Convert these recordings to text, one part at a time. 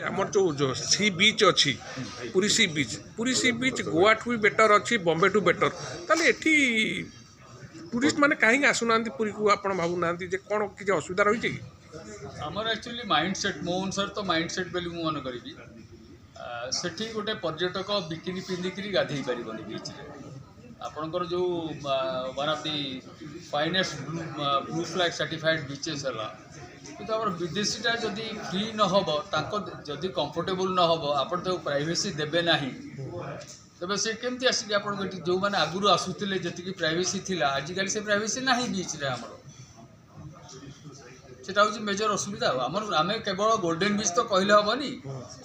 आमर जो सी बीच अच्छी पुरी सी बीच गोवा ठू भी बेटर अच्छी बॉम्बे ठू बेटर ताले एठी टूरिस्ट माने कहीं आसुना पुरी को आप भावुना कौन किसी असुविधा रही कि आमर एक्चुअली माइंडसेट मो अनुसार तो माइंडसेट बोली मुझे मन करी सेठी गोटे पर्यटक बिकिनी पिंधिकी गाधे पार बीच आपणकर जो one of the finest blue flag certified beaches है कि आम विदेशीटा जदि फ्री न हम जदि कंफर्टेबल न हम आप प्राइवेसी देवे ना तेज से केमती आसिक आप जो मैंने आगुरी आसूले जी प्राइवेसी थी आजिकल से प्राइवेसी ना बीच रे आमर सेटा हूँ मेजर असुविधा आम केवल गोल्डन बीच तो कहले हेनी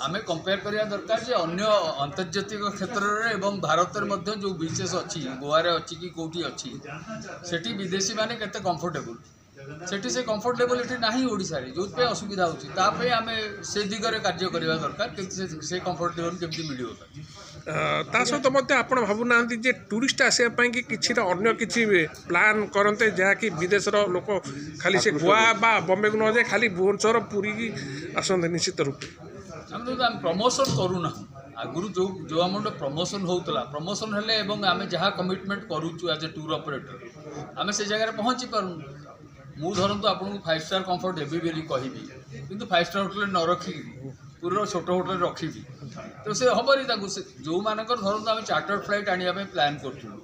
आम कंपेयर करवा दरकार जे अन्य अंतर्जातिक क्षेत्र में भारत में जो बीचेस अच्छी गोवा अच्छी कि कौटी अच्छी सेठी विदेशी माने केते कंफर्टेबल सेठी से कंफर्टेबिलिटी ना ओडिशा रे जो असुविधा होती आम से दिगरे कार्य करवा दरकार से कंफर्टेबल केमती मिल ता सहित मत आप भावुना जे टूरिस्ट आसवाई कि किसी अन्य किसी प्लान करते जहाँकि विदेशर लोक खाली से गोवा बा बॉम्बे को न जाए खाली भुवनेश्वर पुरी की आसते निश्चित रूप आम प्रमोशन करूना आगुरी जो जो अमाउंट प्रमोशन होता प्रमोशन हेले आम जहाँ कमिटमेंट करुचु एज ए टूर ऑपरेटर आम से जगह पहुँची पारूँ मु धरतु आपको 5 स्टार कंफर्ट देवी बोली कहि किंतु 5 स्टार होटेल न रखी पूरा छोट होटेल रखी तो से हेनी जो मानकर धरतु आम चार्टर्ड फ्लाइट आने प्लान करूँ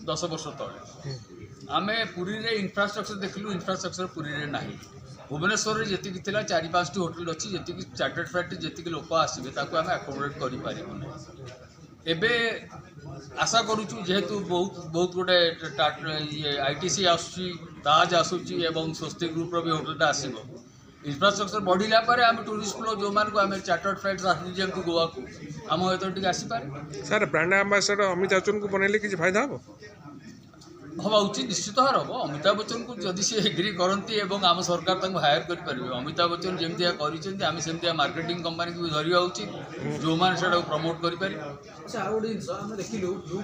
10 वर्ष तले आम पुरी रे इंफ्रास्ट्रक्चर देखलु इंफ्रास्ट्रक्चर पुरी रे ना भुवनेश्वर में जी 4-5 होटेल अच्छी जी चार्टर्ड फ्लाइट जी लोक आसवे आम आकोमोडेट कर एबे आशा करूँ जेहेतु बहुत बहुत गोटे आईटीसी आसूची ताज आसूची एवं स्वस्ति ग्रुप भी होटेलटा आसो इंफ्रास्ट्रक्चर बढ़ला आम टूरिस्ट फ्लो जो मान आम चार्टर्ड फ्लाइट आसुचे गोवा को आम एत आसीपारे सर ब्रांड एम्बेसडर अमिताभ बच्चन को बनइले किसी फायदा हम हवा उचित निश्चित भाव हम अमिताभ बच्चन को जदि सी एग्री करती आम सरकार हायर करें अमिताभ बच्चन जमी करें सेमती मार्केटिंग कंपनी को भी धरवा उचित जो मैंने प्रमोट करें।